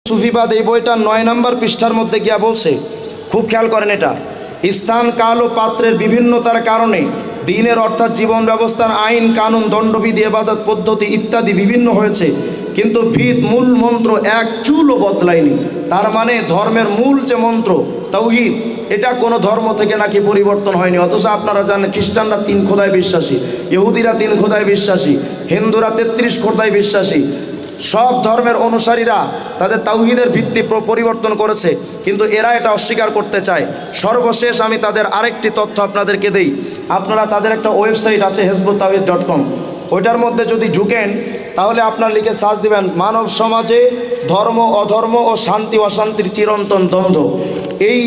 সুফিবাদ এই বইটার 9 নম্বর পৃষ্ঠার মধ্যে গিয়া বলছে, খুব খেয়াল করেন, এটা স্থান কাল ও পাত্রের বিভিন্নতার কারণে দিনের অর্থাৎ জীবন ব্যবস্থার আইন কানুন দণ্ডবিধি ইবাদত পদ্ধতি ইত্যাদি বিভিন্ন হয়েছে, কিন্তু মূল মন্ত্র এক চুলও বদলায়নি। তার মানে ধর্মের মূল যে মন্ত্র তাওহীদ, এটা কোনো ধর্ম থেকে নাকি পরিবর্তন হয়নি। অথচ আপনারা জানেন খ্রিস্টানরা 3 খোদায় বিশ্বাসী, ইহুদিরা 3 খোদায় বিশ্বাসী, হিন্দুরা 33 খোদায় বিশ্বাসী। সব ধর্মের অনুসারীরা তাদের তাওহীদের ভিত্তি পরিবর্তন করেছে, কিন্তু এরা এটা অস্বীকার করতে চায়। সর্বশেষ আমি তাদের আরেকটি তথ্য আপনাদেরকে দেই। আপনারা তাদের একটা ওয়েবসাইট আছে hezbottawhid.com, ওইটার মধ্যে যদি ঢুকেন তাহলে আপনার লিখে সার্চ দিবেন মানব সমাজে ধর্ম অধর্ম ও শান্তি অশান্তির চিরন্তন দ্বন্দ্ব, এই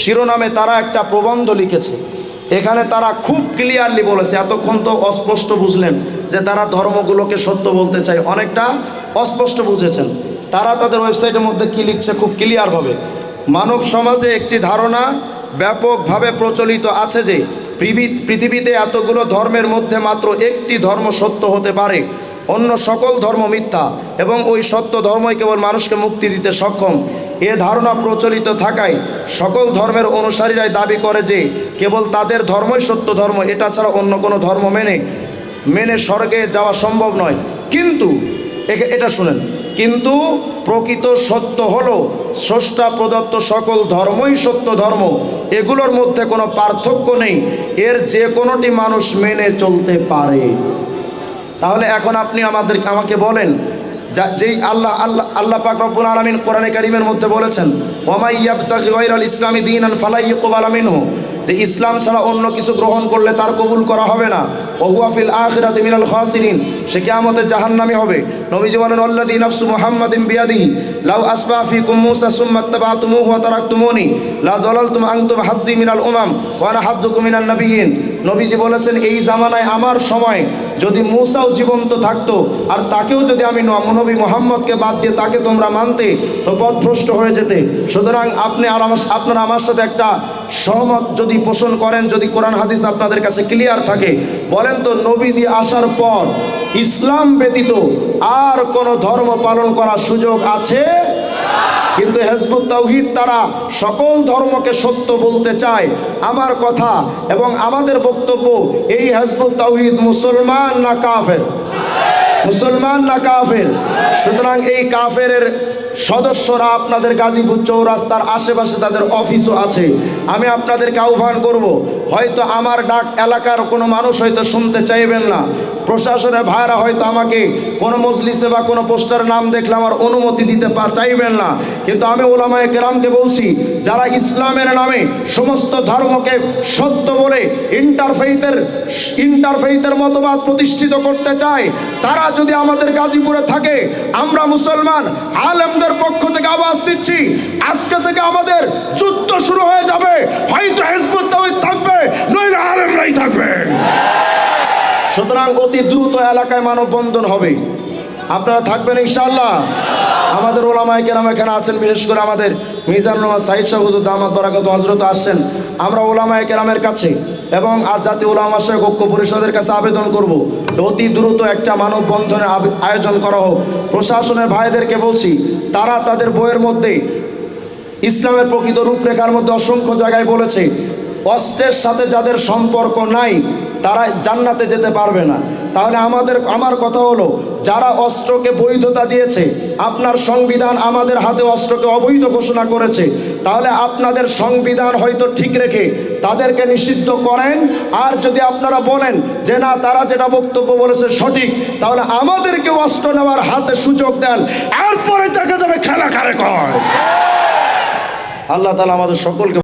শিরোনামে তারা একটা প্রবন্ধ লিখেছে। এখানে তারা খুব ক্লিয়ারলি বলেছে, এতক্ষণ তো অস্পষ্ট বুঝলেন যে তারা ধর্মগুলোকে সত্য বলতে চায়, অনেকটা অস্পষ্ট বুঝেছেন। তারা তাদের ওয়েবসাইটের মধ্যে কি লিখছে খুব ক্লিয়ারভাবে, মানব সমাজে একটি ধারণা ব্যাপকভাবে প্রচলিত আছে যে পৃথিবীতে এতগুলো ধর্মের মধ্যে মাত্র একটি ধর্ম সত্য হতে পারে, অন্য সকল ধর্ম মিথ্যা এবং ওই সত্য ধর্মই কেবল মানুষকে মুক্তি দিতে সক্ষম। এ ধারণা প্রচলিত থাকায় সকল ধর্মের অনুসারীরাই দাবি করে যে কেবল তাদের ধর্মই সত্য ধর্ম, এটা ছাড়া অন্য কোনো ধর্ম মেনে স্বর্গে যাওয়া সম্ভব নয়। কিন্তু এটা শুনেন, কিন্তু প্রকৃত সত্য হলো স্রষ্টা প্রদত্ত সকল ধর্মই সত্য ধর্ম, এগুলোর মধ্যে কোনো পার্থক্য নেই, এর যে কোনোটি মানুষ মেনে চলতে পারে। তাহলে এখন আপনি আমাকে বলেন, যেই আল্লাহ পাক রব্বুল আলামিন কোরআনে কারীমের মধ্যে বলেছেন ওয়ামাই ইয়াবতাগি গায়রাল ইসলামি দীনান ফালা ইউকবালা মিনহু, যে ইসলাম ছাড়া অন্য কিছু গ্রহণ করলে তার কবুল করা হবে না, ওয়া হুয়া ফিল আখিরাতি মিনাল খাসিরিন, সে কিয়ামতে জাহান্নামী হবে। নবীজি বলেন আল্লাযী নাফসু মুহাম্মাদিন বিয়াদিহি লাউ আসবা ফিকুম মূসা সুম্মা ইত্তাবাতুমুহু ওয়া তারাকতুমুনি লা যালালতুম আনতুম হাদ্দি মিনাল উমাম ওয়া আনা হাদ্দুকুম মিনান নাবিয়্যিন। নবীজি বলেছেন এই জামানায় আমার সময় যদি মূসাও জীবন্ত থাকতো আর তাকেও যদি আমি নবী মুহাম্মদকে বাদ দিয়ে তাকে তোমরা মানতে, তো পথভ্রষ্ট হয়ে যেতে। সুতরাং আপনারা আমার সাথে একটা সহমত যদি পোষণ করেন, যদি কোরআন হাদিস আপনাদের কাছে ক্লিয়ার থাকে, বলেন তো নবীজি আসার পর ইসলাম ব্যতীত আর কোনো ধর্ম পালন করার সুযোগ আছে? কিন্তু হিজবুত তাওহীদ তারা সকল ধর্মকে সত্য বলতে চায়। আমার কথা এবং আমাদের বক্তব্য, এই হিজবুত তাওহীদ মুসলমান না কাফের? মুসলমান না কাফের? সুতরাং এই কাফেরের সদস্যরা আপনাদের গাজীপুর চৌরাস্তার আশেপাশে তাদের অফিসও আছে। আমি আপনাদেরকে আহ্বান করব, হয়তো আমার ডাক এলাকার কোনো মানুষ হয়তো শুনতে চাইবেন না, প্রশাসনের ভাইরা হয়তো আমাকে কোনো মজলিসে বা কোনো পোস্টারের নাম দেখলে আমার অনুমতি দিতে চাইবেন না, কিন্তু আমি উলামায়ে কেরামকে বলছি, যারা ইসলামের নামে সমস্ত ধর্মকে সত্য বলে ইন্টারফেইথের মতবাদ প্রতিষ্ঠিত করতে চায়, তারা যদি আমাদের গাজীপুরে থাকে, আমরা মুসলমান আলেমদের পক্ষ থেকে আওয়াজ দিচ্ছি, আজকে থেকে আমাদের যুদ্ধ শুরু হয়ে যাবে। হয়তো হিজবুত তাওহীদ থাকবে, নইলে আলেমরাই থাকবে। সুতরাং অতি দ্রুত এলাকায় মানববন্ধন হবে, আপনারা থাকবেন ইনশাআল্লাহ। আমাদের ওলামায়ে কেরাম এখানে আছেন, বিশেষ করে আমাদের মিজানুর রহমান সাইদ সাহেব হুজুর দামাত বারাকাতু হযরত আসছেন। আমরা ওলামায়ে কেরামের কাছে এবং জাতীয় উলামা শায়খ ঐক্য পরিষদের কাছে আবেদন করব, অতি দ্রুত একটা মানববন্ধনের আয়োজন করা হোক। প্রশাসনের ভাইদেরকে বলছি, তারা তাদের বইয়ের মধ্যে ইসলামের প্রকৃত রূপরেখার মধ্যে অসংখ্য জায়গায় বলেছে অস্ত্রের সাথে যাদের সম্পর্ক নাই তারা জান্নাতে যেতে পারবে না। তাহলে আমার কথা হলো, যারা অস্ত্রকে বৈধতা দিয়েছে, আপনার সংবিধান আমাদের হাতে অস্ত্রকে অবৈধ ঘোষণা করেছে, তাহলে আপনাদের সংবিধান হয়তো ঠিক রেখে তাদেরকে নিষিদ্ধ করেন। আর যদি আপনারা বলেন যে না, তারা যেটা বক্তব্য বলেছে সঠিক, তাহলে আমাদেরকে অস্ত্র নেওয়ার হাতে সুযোগ দেন, এরপরে দেখা যাবে খেলা কারে কয়। আল্লাহ তাআলা আমাদের সকলকে